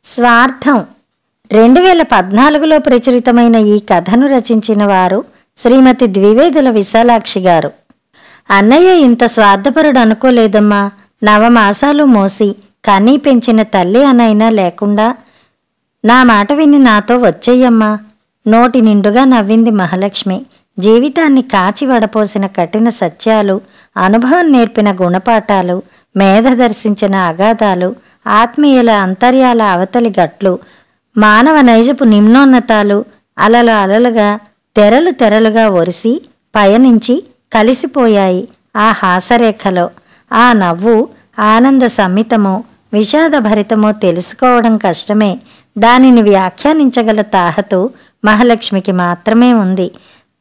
స్వార్థం 2014లో ప్రచురితమైన ఈ కథను రచించిన వారు శ్రీమతి ద్వివేదుల విశాలాక్షి గారు. అన్నయ్య ఇంత స్వార్థపరుడు అనుకోలేదమ్మా. నవమాసాలు మోసి కనీ పెంచిన తల్లి అనైనా లేకుండా నా మాట విని నాతో వచ్చేయమ్మా. నోటి నిండుగా నవ్వింది మహాలక్ష్మి. జీవితాన్ని కాచి వడపోసిన కఠిన సత్యాలు, అనుభవం నేర్పిన గుణపాఠాలు, మేధ దర్శించిన అగాధాలు, ఆత్మీయుల అంతర్యాల అవతలి గట్లు, మానవ నైజపు నిమ్నోన్నతాలు అలలు అలలుగా తెరలు తెరలుగా ఒరిసి పయనించి కలిసిపోయాయి ఆ హాసరేఖలో. ఆ నవ్వు ఆనంద సమ్మితమో విషాదభరితమో తెలుసుకోవడం కష్టమే. దానిని వ్యాఖ్యానించగల తాహతు మహాలక్ష్మికి మాత్రమే ఉంది.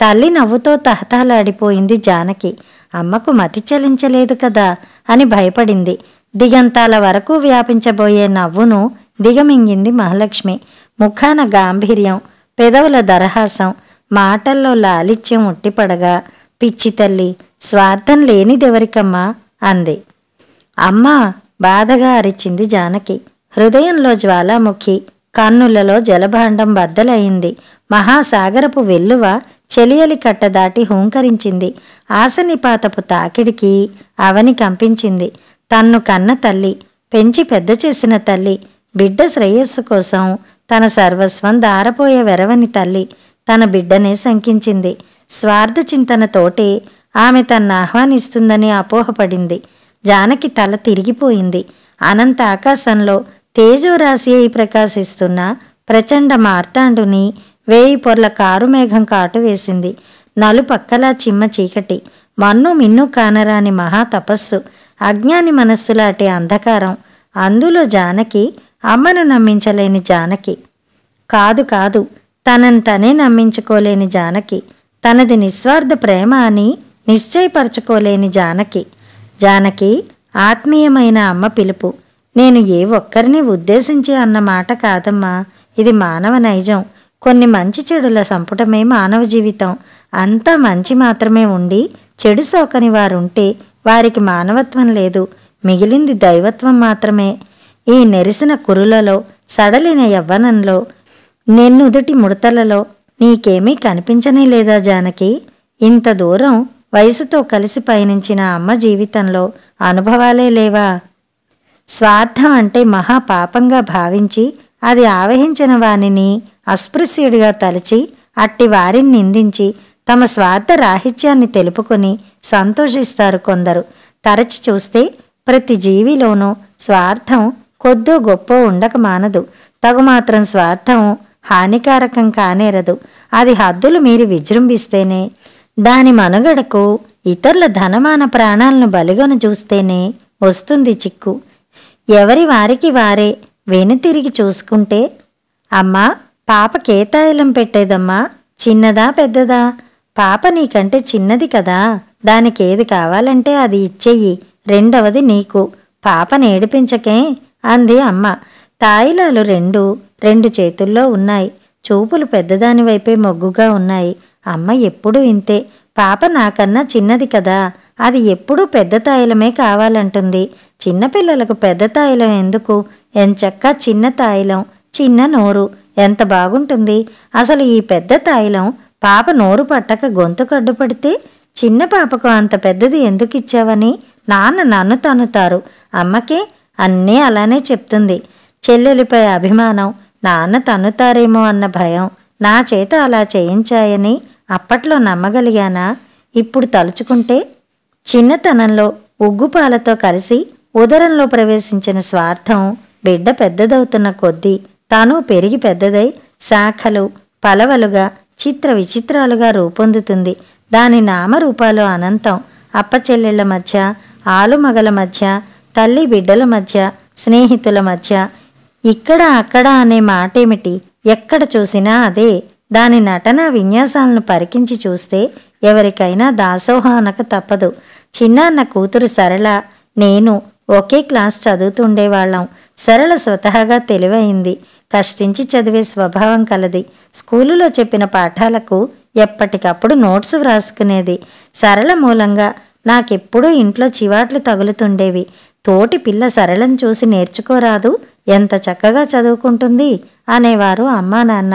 తల్లి నవ్వుతో తహతహలాడిపోయింది జానకి. అమ్మకు మతి చలించలేదు కదా అని భయపడింది. దిగంతాల వరకు వ్యాపించబోయే నవ్వును దిగమింగింది మహాలక్ష్మి. ముఖాన గాంభీర్యం, పెదవుల దరహాసం, మాటల్లో లాలిత్యం ఉట్టిపడగా, పిచ్చి తల్లి, స్వార్థం లేనిదెవరికమ్మా అంది. అమ్మా బాధగా అరిచింది జానకి. హృదయంలో జ్వాలాముఖి, కన్నులలో జలభాండం బద్దలయింది. మహాసాగరపు వెల్లువ చెలియలి కట్ట దాటి హూంకరించింది. ఆసనిపాతపు తాకిడికి అవని కంపించింది. తన్ను కన్న తల్లి, పెంచి పెద్ద చేసిన తల్లి, బిడ్డ శ్రేయస్సు కోసం తన సర్వస్వం దారపోయే వెరవని తల్లి తన బిడ్డనే శంకించింది. స్వార్థ చింతనతోటే ఆమె తన్ను ఆహ్వానిస్తుందని అపోహపడింది. జానకి తల తిరిగిపోయింది. అనంత ఆకాశంలో తేజోరాశి అయి ప్రకాశిస్తున్న ప్రచండ మార్తాండుని 1000 పొర్ల కారుమేఘం కాటు వేసింది. నలుపక్కలా చిమ్మ చీకటి, మన్ను మిన్ను కానరాని మహాతపస్సు, అజ్ఞాని మనస్సులాంటి అంధకారం. అందులో జానకి అమ్మను నమ్మించలేని జానకి. కాదు కాదు, తనని తనే నమ్మించుకోలేని జానకి. తనది నిస్వార్థ ప్రేమ అని నిశ్చయపరచుకోలేని జానకి. జానకి ఆత్మీయమైన అమ్మ పిలుపు. నేను ఏ ఒక్కరిని ఉద్దేశించి అన్న మాట కాదమ్మా. ఇది మానవ నైజం. కొన్ని మంచి చెడుల సంపుటమే మానవ జీవితం. అంతా మంచి మాత్రమే ఉండి చెడు సోకని వారుంటే వారికి మానవత్వం లేదు. మిగిలింది దైవత్వం మాత్రమే. ఈ నెరిసిన కురులలో, సడలిన యవ్వనంలో, నెన్నుదుటి ముడతలలో నీకేమీ కనిపించనే లేదా జానకి? ఇంత దూరం వయసుతో కలిసి పయనించిన అమ్మ జీవితంలో అనుభవాలే లేవా? స్వార్థం అంటే మహాపాపంగా భావించి అది ఆవహించిన వానిని అస్పృశ్యుడిగా తలచి అట్టి వారిని నిందించి తమ స్వార్థ రాహిత్యాన్ని తెలుపుకొని సంతోషిస్తారు కొందరు. తరచి చూస్తే ప్రతి జీవిలోనూ స్వార్థం కొద్దో గొప్పో ఉండక మానదు. తగుమాత్రం స్వార్థం హానికారకం కానేరదు. అది హద్దులు మీరి విజృంభిస్తేనే, దాని మనుగడకు ఇతరుల ధనమాన ప్రాణాలను బలిగొన చూస్తేనే వస్తుంది చిక్కు. ఎవరి వారికి వారే వెనుతిరిగి చూసుకుంటే, అమ్మా పాపకే తాయిలం పెట్టేదమ్మా, చిన్నదా పెద్దదా? పాప నీకంటే చిన్నది కదా, దానికేది కావాలంటే అది ఇచ్చెయ్యి, రెండవది నీకు, పాపని ఏడిపించకే అంది అమ్మ. తాయిలాలు రెండు చేతుల్లో ఉన్నాయి. చూపులు పెద్దదాని వైపే మొగ్గుగా ఉన్నాయి. అమ్మ ఎప్పుడూ ఇంతే. పాప నాకన్నా చిన్నది కదా, అది ఎప్పుడూ పెద్ద తాయిలమే కావాలంటుంది. చిన్నపిల్లలకు పెద్ద తాయిలం ఎందుకు? ఎంచక్కా చిన్న తాయిలం, చిన్న నోరు ఎంత బాగుంటుంది. అసలు ఈ పెద్ద తాయిలం పాప నోరు పట్టక గొంతు కడ్డుపడితే చిన్న పాపకు అంత పెద్దది ఎందుకు ఇచ్చావని నాన్న నన్ను తన్నుతారు. అమ్మకే అన్నీ అలానే చెప్తుంది. చెల్లెలిపై అభిమానం, నాన్న తన్నుతారేమో అన్న భయం నా చేత అలా చేయించాయని అప్పట్లో నమ్మగలిగానా? ఇప్పుడు తలుచుకుంటే చిన్నతనంలో ఉగ్గుపాలతో కలిసి ఉదరంలో ప్రవేశించిన స్వార్థం బిడ్డ పెద్దదవుతున్న కొద్దీ తాను పెరిగి పెద్దదై శాఖలు పలవలుగా చిత్ర విచిత్రాలుగా రూపొందుతుంది. దాని నామరూపాలు అనంతం. అప్పచెల్లెళ్ల మధ్య, ఆలుమగల మధ్య, తల్లి బిడ్డల మధ్య, స్నేహితుల మధ్య. ఇక్కడ అక్కడ అనే మాటేమిటి? ఎక్కడ చూసినా అదే. దాని నటనా విన్యాసాలను పరికించి చూస్తే ఎవరికైనా దాసోహం అనక తప్పదు. చిన్నాన్న కూతురు సరళ, నేను ఒకే క్లాస్ చదువుతుండేవాళ్ళం. సరళ స్వతహాగా తెలివైంది, కష్టించి చదివే స్వభావం కలది. స్కూలులో చెప్పిన పాఠాలకు ఎప్పటికప్పుడు నోట్సు వ్రాసుకునేది. సరళ మూలంగా నాకెప్పుడూ ఇంట్లో చివాట్లు తగులుతుండేవి. తోటి పిల్ల సరళను చూసి నేర్చుకోరాదు, ఎంత చక్కగా చదువుకుంటుంది అనేవారు అమ్మా నాన్న.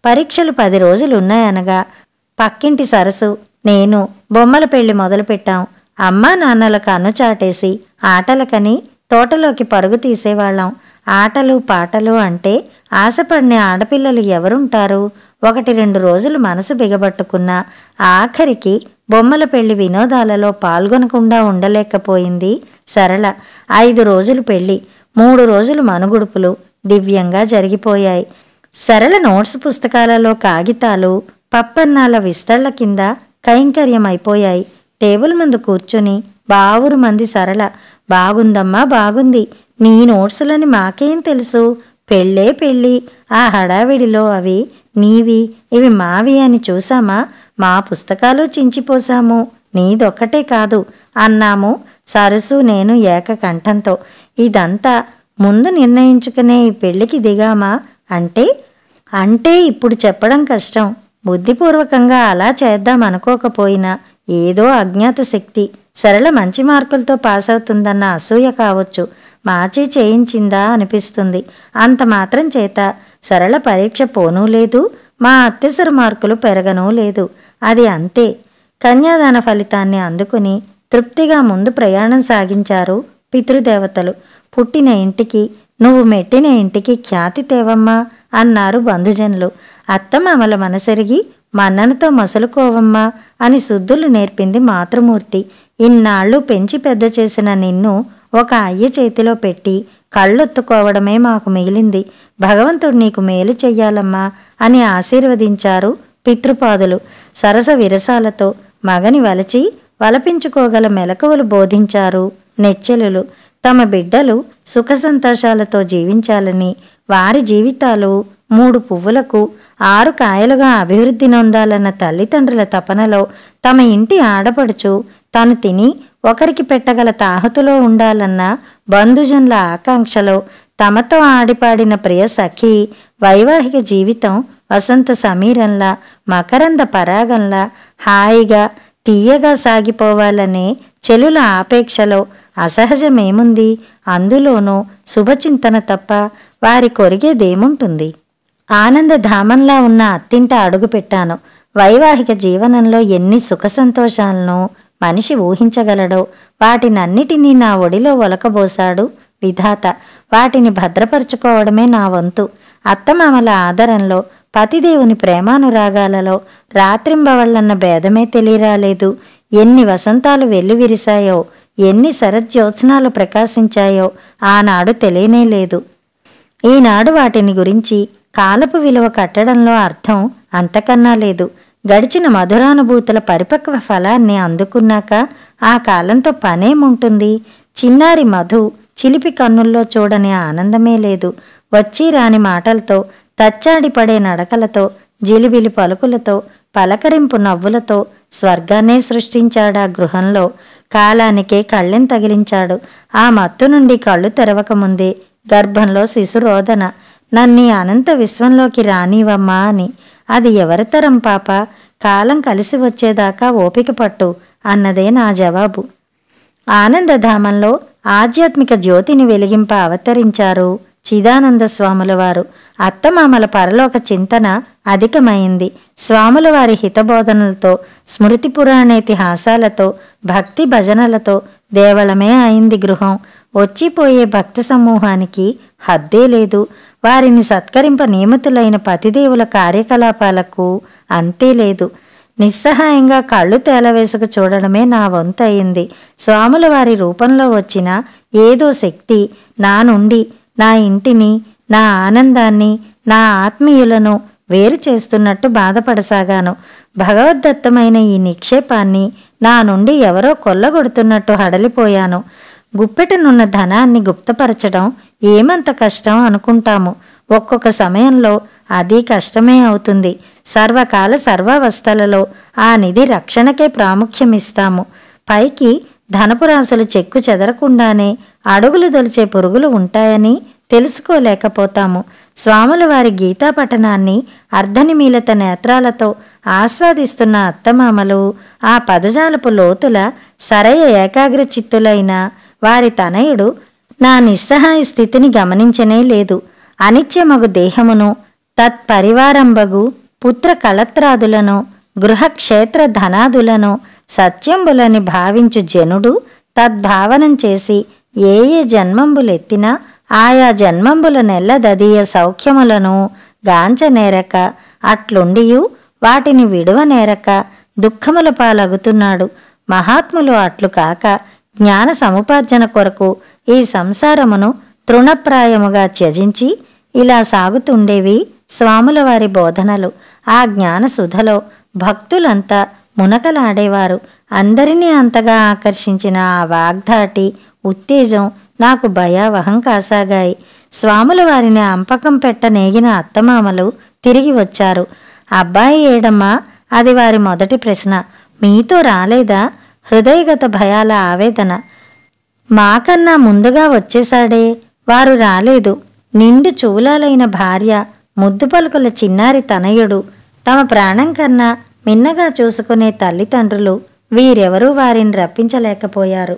పరీక్షలు 10 రోజులున్నాయనగా పక్కింటి సరసు, నేను బొమ్మల పెళ్లి మొదలుపెట్టాం. అమ్మా నాన్నలకు అనుచాటేసి ఆటలకని తోటలోకి పరుగు తీసేవాళ్ళం. ఆటలు పాటలు అంటే ఆశపడిన ఆడపిల్లలు ఎవరుంటారు? 1-2 రోజులు మనసు బిగబట్టుకున్నా ఆఖరికి బొమ్మల పెళ్లి వినోదాలలో పాల్గొనకుండా ఉండలేకపోయింది సరళ. 5 రోజులు పెళ్లి, 3 రోజులు మనుగుడుపులు దివ్యంగా జరిగిపోయాయి. సరళ నోట్స్ పుస్తకాలలో కాగితాలు పప్పన్నాల విస్తళ్ల కింద కైంకర్యమైపోయాయి. టేబుల్ ముందు కూర్చుని బావురు మంది సరళ. బాగుందమ్మా, బాగుంది. నీ నోట్సులని మాకేం తెలుసు? పెళ్ళే పెళ్ళి. ఆ హడావిడిలో అవి నీవి, ఇవి మావి అని చూసామా? మా పుస్తకాలు చించిపోసాము, నీదొక్కటే కాదు అన్నాము సరసు నేను ఏకకంఠంతో. ఇదంతా ముందు నిర్ణయించుకునే ఈ పెళ్లికి దిగామా అంటే ఇప్పుడు చెప్పడం కష్టం. బుద్ధిపూర్వకంగా అలా చేద్దామనుకోకపోయినా ఏదో అజ్ఞాత శక్తి. సరళ మంచి మార్కులతో పాస్ అవుతుందన్న అసూయ కావచ్చు, మాచి చేయించిందా అనిపిస్తుంది. అంత మాత్రం చేత సరళ పరీక్ష పోనూ లేదు, మా అత్యవసర మార్కులు పెరగనూ లేదు. అది అంతే. కన్యాదాన ఫలితాన్ని అందుకుని తృప్తిగా ముందు ప్రయాణం సాగించారు పితృదేవతలు. పుట్టిన ఇంటికి, నువ్వు మెట్టిన ఇంటికి ఖ్యాతి తేవమ్మా అన్నారు బంధుజనులు. అత్తమామల మనసెరిగి మన్ననతో మసలుకోవమ్మా అని శుద్ధులు నేర్పింది మాతృమూర్తి. ఇన్నాళ్ళు పెంచి పెద్ద చేసిన నిన్ను ఒక అయ్య చేతిలో పెట్టి కళ్ళొత్తుకోవడమే మాకు మిగిలింది. భగవంతుడు నీకు మేలు చెయ్యాలమ్మా అని ఆశీర్వదించారు పితృపాదులు. సరస విరసాలతో మగని వలచి వలపించుకోగల మెలకువలు బోధించారు నెచ్చెలులు. తమ బిడ్డలు సుఖ సంతోషాలతో జీవించాలని, వారి జీవితాలు 3 పువ్వులకు 6 కాయలుగా అభివృద్ధి నొందాలన్న తల్లిదండ్రుల తపనలో తమ ఇంటి ఆడపడుచు తాను తిని ఒకరికి పెట్టగల తాహతులో ఉండాలన్న బంధుజనుల ఆకాంక్షలో తమతో ఆడిపాడిన ప్రియ సఖి వైవాహిక జీవితం వసంత సమీరంలా, మకరంద పరాగంలా హాయిగా తీయగా సాగిపోవాలనే చెలుల ఆపేక్షలో అసహజమేముంది? అందులోనూ శుభచింతన తప్ప వారి కొరిగేదేముంటుంది? ఆనందధామంలా ఉన్న అత్తింట అడుగుపెట్టాను. వైవాహిక జీవనంలో ఎన్ని సుఖ సంతోషాలను మనిషి ఊహించగలడో వాటినన్నిటినీ నా ఒడిలో ఒలకబోసాడు విధాత. వాటిని భద్రపరుచుకోవడమే నా వంతు. అత్తమామల ఆదరంలో, పతిదేవుని ప్రేమానురాగాలలో రాత్రింబవళ్లన్న భేదమే తెలియరాలేదు. ఎన్ని వసంతాలు వెల్లివిరిశాయో, ఎన్ని శరజ్యోత్సనాలు ప్రకాశించాయో ఆనాడు తెలియనేలేదు. ఈనాడు వాటిని గురించి కాలపు విలువ కట్టడంలో అర్థం అంతకన్నా లేదు. గడిచిన మధురానుభూతుల పరిపక్వ ఫలాన్ని అందుకున్నాక ఆ కాలంతో పనేముంటుంది? చిన్నారి మధు చిలిపి కన్నుల్లో చూడని ఆనందమే లేదు. వచ్చి రాని మాటలతో, తచ్చాడిపడే నడకలతో, జిలిబిలి పలుకులతో, పలకరింపు నవ్వులతో స్వర్గాన్నే సృష్టించాడా గృహంలో. కాలానికే కళ్ళెం తగిలించాడు. ఆ మత్తు నుండి కళ్ళు తెరవకముందే గర్భంలో శిశురోదన. నన్నీ అనంత విశ్వంలోకి రానివమ్మా అని. అది ఎవరితరం పాప? కాలం కలిసి వచ్చేదాకా ఓపిక పట్టు అన్నదే నా జవాబు. ఆనందధామంలో ఆధ్యాత్మిక జ్యోతిని వెలిగింప అవతరించారు చిదానంద స్వాముల వారు. అత్తమామల పరలోక చింతన అధికమైంది. స్వాముల వారి హితబోధనలతో, స్మృతి పురాణేతిహాసాలతో, భక్తి భజనలతో దేవళమే అయింది గృహం. వచ్చిపోయే భక్త సమూహానికి హద్దే లేదు. వారిని సత్కరింప నియమితులైన పతిదేవుల కార్యకలాపాలకు అంతే లేదు. నిస్సహాయంగా కళ్ళు తేలవేసుకు చూడడమే నా వంతయింది. స్వాముల వారి రూపంలో వచ్చిన ఏదో శక్తి నా నుండి, నా ఇంటిని, నా ఆనందాన్ని, నా ఆత్మీయులను వేరు చేస్తున్నట్టు బాధపడసాగాను. భగవద్దత్తమైన ఈ నిక్షేపాన్ని నా నుండి ఎవరో కొల్లగొడుతున్నట్టు హడలిపోయాను. గుప్పెటనున్న ధనాన్ని గుప్తపరచడం ఏమంత కష్టం అనుకుంటాము. ఒక్కొక్క సమయంలో అది కష్టమే అవుతుంది. సర్వకాల సర్వావస్థలలో ఆ నిధి రక్షణకే ప్రాముఖ్యమిస్తాము. పైకి ధనపురాశులు చెక్కు చెదరకుండానే అడుగులు దొలిచే పురుగులు ఉంటాయని తెలుసుకోలేకపోతాము. స్వాముల వారి గీతా పఠనాన్ని అర్ధనిమీలిత నేత్రాలతో ఆస్వాదిస్తున్న అత్తమామలు ఆ పదజాలపు లోతుల సరయ ఏకాగ్రచిత్తులైన వారి తనయుడు నా నిస్సహాయ స్థితిని గమనించనే లేదు. అనిత్యమగు దేహమును తత్పరివారంబగు పుత్ర కళత్రాదులను గృహక్షేత్ర ధనాదులను సత్యంబులని భావించు జనుడు తద్భావనం చేసి ఏ ఏ జన్మంబులెత్తినా ఆయా జన్మంబుల నెల్లదీయ సౌఖ్యములను గాంచనేరక అట్లుండియు వాటిని విడువనేరక దుఃఖముల పాలగుతున్నాడు. మహాత్ములు అట్లు కాక జ్ఞాన సముపార్జన కొరకు ఈ సంసారమును తృణప్రాయముగా త్యజించి ఇలా సాగుతుండేవి స్వాముల వారి బోధనలు. ఆ జ్ఞాన సుధలో భక్తులంతా మునకలాడేవారు. అందరినీ అంతగా ఆకర్షించిన ఆ వాగ్ధాటి ఉత్తేజం నాకు భయావహం కాసాగాయి. స్వాముల వారిని అంపకం పెట్టనేగిన అత్తమామలు తిరిగి వచ్చారు. అబ్బాయి ఏడమ్మా? అది వారి మొదటి ప్రశ్న. మీతో రాలేదా? హృదయగత భయాల ఆవేదన. మాకన్నా ముందుగా వచ్చేశాడే. వారు రాలేదు. నిండు చూలాలైన భార్య, ముద్దు పలుకుల చిన్నారి తనయుడు, తమ ప్రాణం కన్నా మిన్నగా చూసుకునే తల్లిదండ్రులు వీరెవరూ వారిని రప్పించలేకపోయారు.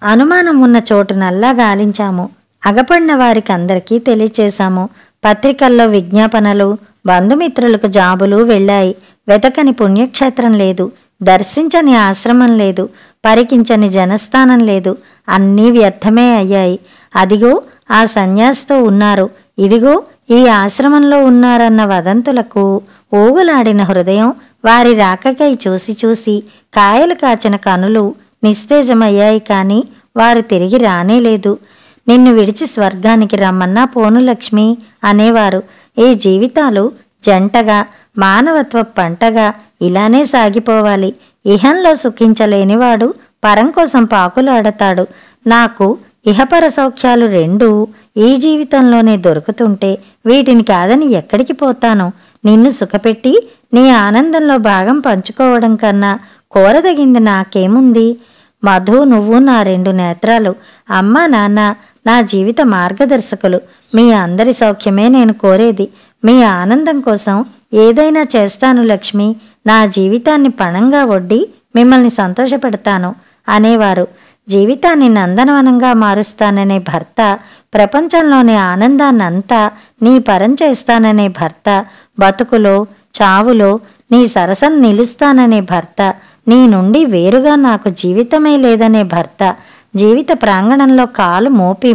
అనుమానం ఉన్న చోటునల్లా గాలించాము. అగపడిన వారికి అందరికీ తెలియచేశాము. పత్రికల్లో విజ్ఞాపనలు, బంధుమిత్రులకు జాబులు వెళ్ళాయి. వెతకని పుణ్యక్షేత్రం లేదు, దర్శించని ఆశ్రమం లేదు, పరికించని జనస్థానం లేదు. అన్నీ వ్యర్థమే అయ్యాయి. అదిగో ఆ సన్యాసితో ఉన్నారు, ఇదిగో ఈ ఆశ్రమంలో ఉన్నారన్న వదంతులకు ఊగులాడిన హృదయం వారి రాకకై చూసి చూసి కాయలు కాచిన కనులు నిస్తేజమయ్యాయి. కానీ వారు తిరిగి రానేలేదు. నిన్ను విడిచి స్వర్గానికి రమ్మన్నా పోను లక్ష్మి అనేవారు. ఈ జీవితాలు జంటగా మానవత్వ పంటగా ఇలానే సాగిపోవాలి. ఇహంలో సుఖించలేనివాడు పరం కోసం పాకులాడతాడు. నాకు ఇహపర సౌఖ్యాలు రెండూ ఈ జీవితంలోనే దొరుకుతుంటే వీటిని కాదని ఎక్కడికి పోతాను? నిన్ను సుఖపెట్టి నీ ఆనందంలో భాగం పంచుకోవడం కన్నా కోరదగింది నాకేముంది? మధు, నువ్వు నా రెండు నేత్రాలు. అమ్మా నాన్న నా జీవిత మార్గదర్శకులు. మీ అందరి సౌఖ్యమే నేను కోరేది. మీ ఆనందం కోసం ఏదైనా చేస్తాను లక్ష్మి. నా జీవితాన్ని పణంగా ఒడ్డి మిమ్మల్ని సంతోషపెడతాను అనేవారు. జీవితాన్ని నందనవనంగా మారుస్తాననే భర్త, ప్రపంచంలోని ఆనందాన్నంతా నీ పరం చేస్తాననే భర్త, బతుకులో చావులో నీ సరసన నిలుస్తాననే భర్త, నీ నుండి వేరుగా నాకు జీవితమే లేదనే భర్త, జీవిత ప్రాంగణంలో కాలు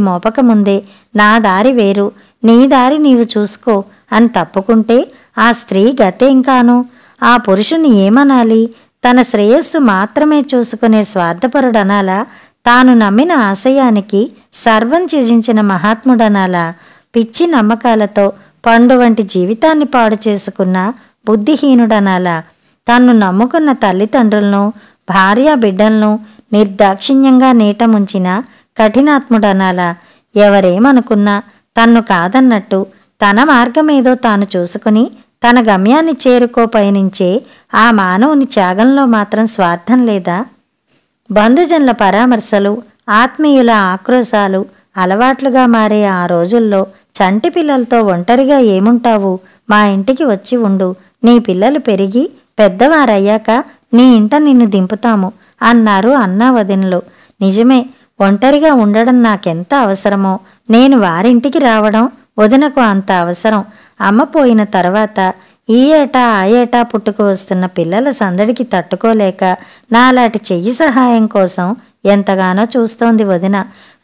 మోపకముందే నా దారి వేరు, నీ దారి నీవు చూసుకో అని తప్పుకుంటే ఆ స్త్రీ గతేం కాను? ఆ పురుషుని ఏమనాలి? తన శ్రేయస్సు మాత్రమే చూసుకునే స్వార్థపరుడనాలా? తాను నమ్మిన ఆశయానికి సర్వం త్యజించిన మహాత్ముడనాలా? పిచ్చి నమ్మకాలతో పండు వంటి జీవితాన్ని పాడు చేసుకున్న బుద్ధిహీనుడనాలా? తన్ను నమ్ముకున్న తల్లిదండ్రులను, భార్యా బిడ్డలను నిర్దాక్షిణ్యంగా నీట ముంచిన కఠినాత్ముడనాలా? ఎవరేమనుకున్నా తన్ను కాదన్నట్టు తన మార్గమేదో తాను చూసుకుని తన గమ్యాన్ని పయనించే ఆ మానవుని త్యాగంలో మాత్రం స్వార్థం లేదా? బంధుజనుల పరామర్శలు, ఆత్మీయుల ఆక్రోశాలు అలవాట్లుగా మారే ఆ రోజుల్లో చంటి పిల్లలతో ఒంటరిగా ఏముంటావు? మా ఇంటికి వచ్చి ఉండు. నీ పిల్లలు పెరిగి పెద్దవారయ్యాక నీ ఇంట నిన్ను దింపుతాము అన్నారు అన్నా వదినలు. నిజమే, ఒంటరిగా ఉండడం నాకెంత అవసరమో నేను వారింటికి రావడం వదినకు అంత అవసరం. అమ్మ పోయిన తర్వాత ఈ ఏటా ఆ ఏటా పుట్టుకు వస్తున్న పిల్లల సందడికి తట్టుకోలేక నాలాంటి చెయ్యి సహాయం కోసం ఎంతగానో చూస్తోంది వదిన.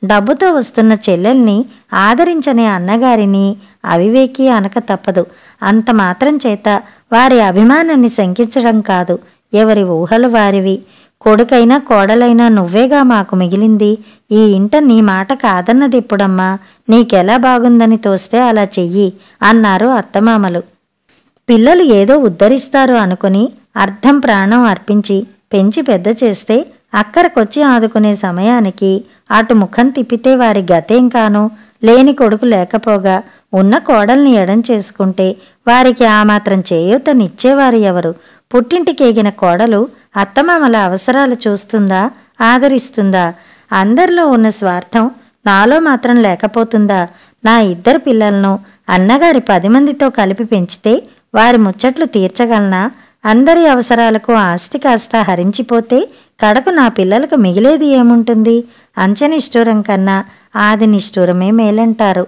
డబ్బుతో వస్తున్న చెల్లెల్ని ఆదరించని అన్నగారిని అవివేకి అనక తప్పదు. అంత మాత్రం చేత వారి అభిమానాన్ని శంకించడం కాదు. ఎవరి ఊహలు వారివి. కొడుకైనా కోడలైనా నువ్వేగా మాకు మిగిలింది. ఈ ఇంట నీ మాట కాదన్నది ఎప్పుడమ్మా? నీకెలా బాగుందని తోస్తే అలా చెయ్యి అన్నారు అత్తమామలు. పిల్లలు ఏదో ఉద్ధరిస్తారు అనుకుని అర్ధం ప్రాణం అర్పించి పెంచి పెద్ద చేస్తే అక్కరకొచ్చి ఆదుకునే సమయానికి అటు ముఖం తిప్పితే వారి గతేం కాను? లేని కొడుకు లేకపోగా ఉన్న కోడల్ని ఎడం చేసుకుంటే వారికి ఆ మాత్రం చేయూతనిచ్చేవారు ఎవరు? పుట్టింటికేగిన కోడలు అత్తమామల అవసరాలు చూస్తుందా, ఆదరిస్తుందా? అందరిలో ఉన్న స్వార్థం నాలో మాత్రం లేకపోతుందా? నా 2 పిల్లలను అన్నగారి 10 మందితో కలిపి పెంచితే వారి ముచ్చట్లు తీర్చగలనా? అందరి అవసరాలకు ఆస్తి కాస్త హరించిపోతే కడకు నా పిల్లలకు మిగిలేది ఏముంటుంది? అంచనిష్ఠూరం కన్నా ఆది నిష్ఠూరమే మేలంటారు.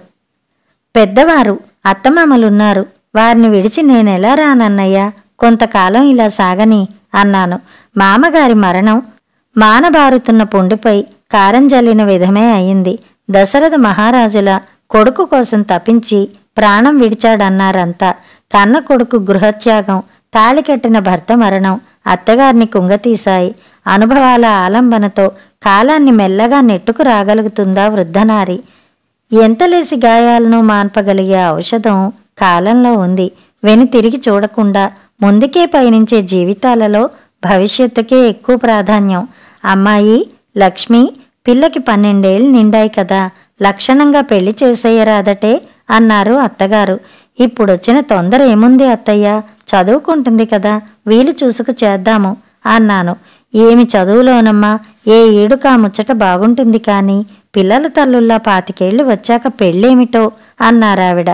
పెద్దవారు అత్తమామలున్నారు, వారిని విడిచి నేనెలా రానన్నయ్యా? కొంతకాలం ఇలా సాగని అన్నాను. మామగారి మరణం మానబారుతున్న పుండిపై కారం జల్లిన విధమే అయింది. దశరథ మహారాజుల కొడుకు కోసం తపించి ప్రాణం విడిచాడన్నారంతా. కన్న కొడుకు గృహత్యాగం, తాళికట్టిన భర్త మరణం అత్తగారిని కుంగతీశాయి. అనుభవాల ఆలంబనతో కాలాన్ని మెల్లగా నెట్టుకు రాగలుగుతుందా వృద్ధనారి? ఎంతలేసి గాయాలను మాన్పగలిగే ఔషధం కాలంలో ఉంది. తిరిగి చూడకుండా ముందుకే పయనించే జీవితాలలో భవిష్యత్తుకే ఎక్కువ ప్రాధాన్యం. అమ్మాయి లక్ష్మి, పిల్లకి 12 ఏళ్ళు నిండాయి కదా, లక్షణంగా పెళ్లి చేసేయరాదటే అన్నారు అత్తగారు. ఇప్పుడొచ్చిన తొందర ఏముంది అత్తయ్య? చదువుకుంటుంది కదా, వీలు చూసుకు చేద్దాము అన్నాను. ఏమి చదువులోనమ్మా, ఏ ఏడుకా ముచ్చట బాగుంటుంది కానీ పిల్లల తల్లుల్లా 25 ఏళ్ళు వచ్చాక పెళ్ళేమిటో అన్నారావిడ.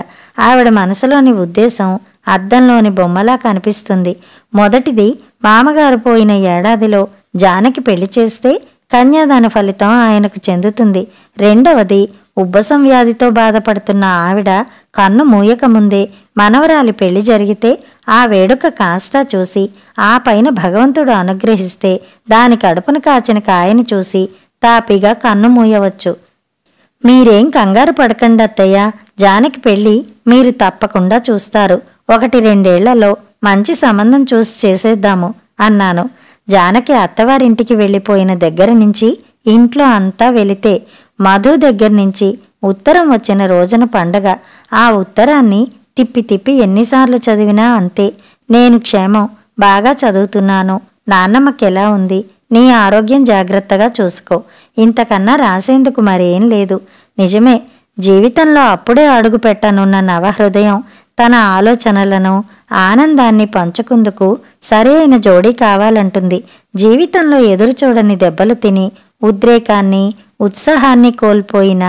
ఆవిడ మనసులోని ఉద్దేశం అద్దంలోని బొమ్మలా కనిపిస్తుంది. మొదటిది, మామగారు పోయిన ఏడాదిలో జానకి పెళ్లి చేస్తే కన్యాదాన ఫలితం ఆయనకు చెందుతుంది. రెండవది, ఉబ్బసం వ్యాధితో బాధపడుతున్న ఆవిడ కన్ను మూయకముందే మనవరాలి పెళ్లి జరిగితే ఆ వేడుక కాస్త చూసి ఆ పైన భగవంతుడు అనుగ్రహిస్తే దాని కడుపును కాచిన కాయని చూసి తాపిగా కన్ను మూయవచ్చు. మీరేం కంగారు పడకండి అత్తయ్య, జానకి పెళ్లి మీరు తప్పకుండా చూస్తారు. 1-2 ఏళ్లలో మంచి సంబంధం చూసి చేసేద్దాము అన్నాను. జానకి అత్తవారింటికి వెళ్ళిపోయిన దగ్గర నుంచి ఇంట్లో అంతా వెళితే, మధు దగ్గర నుంచి ఉత్తరం వచ్చిన రోజున పండగ. ఆ ఉత్తరాన్ని తిప్పి తిప్పి ఎన్నిసార్లు చదివినా అంతే. నేను క్షేమం, బాగా చదువుతున్నాను, నాన్నమ్మకెలా ఉంది, నీ ఆరోగ్యం జాగ్రత్తగా చూసుకో, ఇంతకన్నా రాసేందుకు మరేం లేదు. నిజమే, జీవితంలో అప్పుడే అడుగు పెట్టనున్న నవహృదయం తన ఆలోచనలను ఆనందాన్ని పంచుకుందుకు సరి అయిన జోడీ కావాలంటుంది. జీవితంలో ఎదురుచూడని దెబ్బలు తిని ఉద్రేకాన్ని ఉత్సాహాన్ని కోల్పోయిన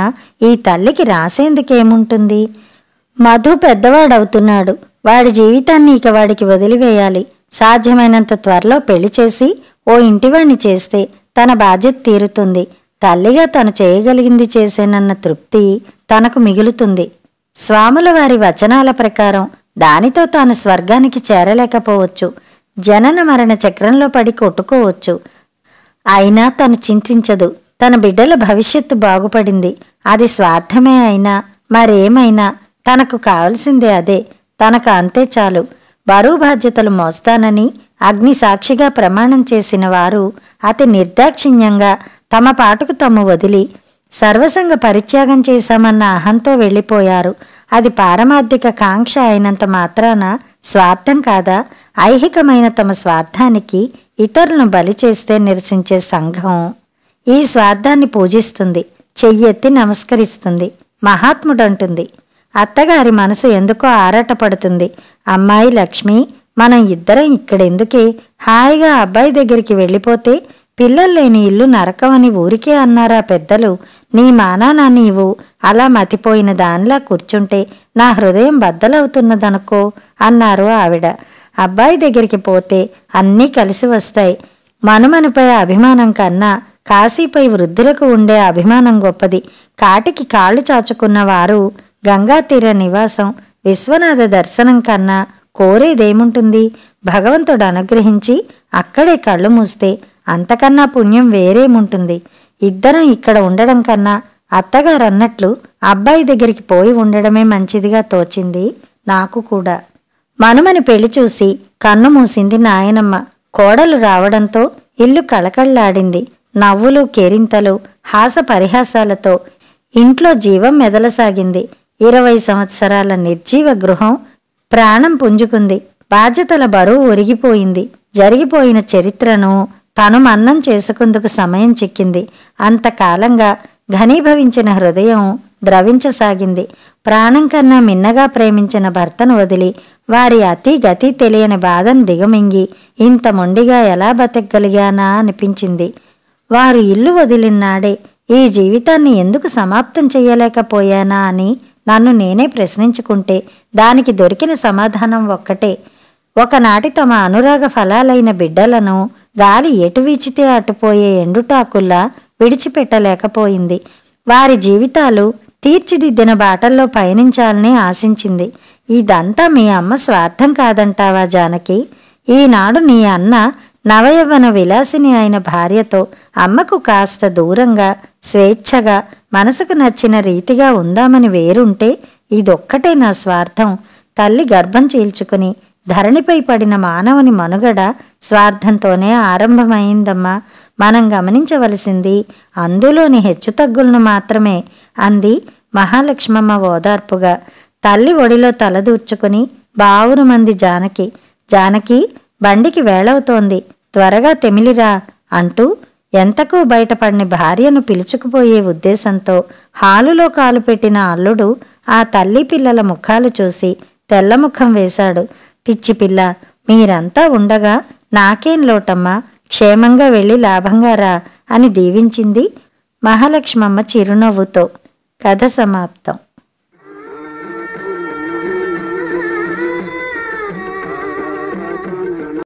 ఈ తల్లికి రాసేందుకేముంటుంది? మధు పెద్దవాడవుతున్నాడు. వాడి జీవితాన్ని ఇక వాడికి వదిలివేయాలి. సాధ్యమైనంత త్వరలో పెళ్లి చేసి ఓ ఇంటివాణ్ణి చేస్తే తన బాధ్యత తీరుతుంది. తల్లిగా తను చేయగలిగింది చేసేనన్న తృప్తి తనకు మిగులుతుంది. స్వాముల వారి వచనాల ప్రకారం దానితో తాను స్వర్గానికి చేరలేకపోవచ్చు, జనన మరణ చక్రంలో పడి కొట్టుకోవచ్చు. అయినా తను చింతించదు. తన బిడ్డల భవిష్యత్తు బాగుపడింది. అది స్వార్థమే అయినా మరేమైనా తనకు కావలసిందే అదే. తనకు అంతే చాలు. బరువు బాధ్యతలు మోస్తానని అగ్ని సాక్షిగా ప్రమాణం చేసిన వారు అతి నిర్దాక్షిణ్యంగా తమ పాటుకు తమ్ము వదిలి సర్వసంగ పరిత్యాగం చేశామన్న అహంతో వెళ్ళిపోయారు. అది పారమార్థిక కాంక్ష అయినంత మాత్రాన స్వార్థం కాదా? ఐహికమైన తమ స్వార్థానికి ఇతరులను బలి చేస్తే నిరసించే సంఘం ఈ స్వార్థాన్ని పూజిస్తుంది, చెయ్యెత్తి నమస్కరిస్తుంది, మహాత్ముడంటుంది. అత్తగారి మనసు ఎందుకో ఆరాటపడుతుంది. అమ్మాయి లక్ష్మి, మనం ఇద్దరం ఇక్కడెందుకే? హాయిగా అబ్బాయి దగ్గరికి వెళ్ళిపోతే పిల్లలు లేని ఇల్లు నరకమని ఊరికే అన్నారా పెద్దలు? నీ మానానా నీవు అలా మతిపోయిన దానిలా కూర్చుంటే నా హృదయం బద్దలవుతున్నదనుకో అన్నారు ఆవిడ. అబ్బాయి దగ్గరికి పోతే అన్నీ కలిసి వస్తాయి. మనుమనిపై అభిమానం కన్నా కాశీపై వృద్ధులకు ఉండే అభిమానం గొప్పది. కాటికి కాళ్ళు చాచుకున్న వారు గంగా తీర నివాసం, విశ్వనాథ దర్శనం కన్నా కోరేదేముంటుంది? భగవంతుడు అనుగ్రహించి అక్కడే కళ్ళు మూస్తే అంతకన్నా పుణ్యం వేరేముంటుంది? ఇద్దరం ఇక్కడ ఉండడం కన్నా అత్తగారన్నట్లు అబ్బాయి దగ్గరికి పోయి ఉండడమే మంచిదిగా తోచింది నాకు కూడా. మనుమని పెళ్లి చూసి కన్ను మూసింది నాయనమ్మ. కోడలు రావడంతో ఇల్లు కళకళ్లాడింది. నవ్వులు కేరింతలు హాస పరిహాసాలతో ఇంట్లో జీవం మెదలసాగింది. 20 సంవత్సరాల నిర్జీవ గృహం ప్రాణం పుంజుకుంది. బాధ్యతల బరువు ఒరిగిపోయింది. జరిగిపోయిన చరిత్రను తను మన్నం చేసుకుందుకు సమయం చిక్కింది. అంతకాలంగా ఘనీభవించిన హృదయం ద్రవించసాగింది. ప్రాణం కన్నా మిన్నగా ప్రేమించిన భర్తను వదిలి వారి అతి గతి తెలియని బాధను దిగమింగి ఇంత మొండిగా ఎలా బతకగలిగానా అనిపించింది. వారు ఇల్లు వదిలినాడే ఈ జీవితాన్ని ఎందుకు సమాప్తం చెయ్యలేకపోయానా అని నన్ను నేనే ప్రశ్నించుకుంటే దానికి దొరికిన సమాధానం ఒక్కటే. ఒకనాటి తమ అనురాగ ఫలాలైన బిడ్డలను గాలి ఎటు వీచితే అటుపోయే ఎండుటాకుల్లా విడిచిపెట్టలేకపోయింది. వారి జీవితాలు తీర్చిదిద్దిన బాటల్లో పయనించాలని ఆశించింది. ఇదంతా మీ అమ్మ స్వార్థం కాదంటావా జానకి? ఈనాడు నీ అన్న నవయవ్వన విలాసిని అయిన భార్యతో అమ్మకు కాస్త దూరంగా స్వేచ్ఛగా మనసుకు నచ్చిన రీతిగా ఉందామని వేరుంటే ఇదొక్కటే నా స్వార్థం. తల్లి గర్భం చీల్చుకుని ధరణిపై పడిన మానవుని మనుగడ స్వార్థంతోనే ఆరంభమైందమ్మా. మనం గమనించవలసింది అందులోని హెచ్చుతగ్గులను మాత్రమే అంది మహాలక్ష్మమ్మ ఓదార్పుగా. తల్లి ఒడిలో తలదూర్చుకుని బావురుమంది జానకి. జానకి, బండికి వేళవుతోంది, త్వరగా తెమిలిరా అంటూ ఎంతకూ బయటపడిన భార్యను పిలుచుకుపోయే ఉద్దేశంతో హాలులో కాలు పెట్టిన అల్లుడు ఆ తల్లి పిల్లల ముఖాలు చూసి తెల్లముఖం వేశాడు. పిచ్చి పిల్ల, మీరంతా ఉండగా నాకేం లోటమ్మా, క్షేమంగా వెళ్ళి లాభంగా రా అని దీవించింది మహాలక్ష్మమ్మ చిరునవ్వుతో. కథ సమాప్తం.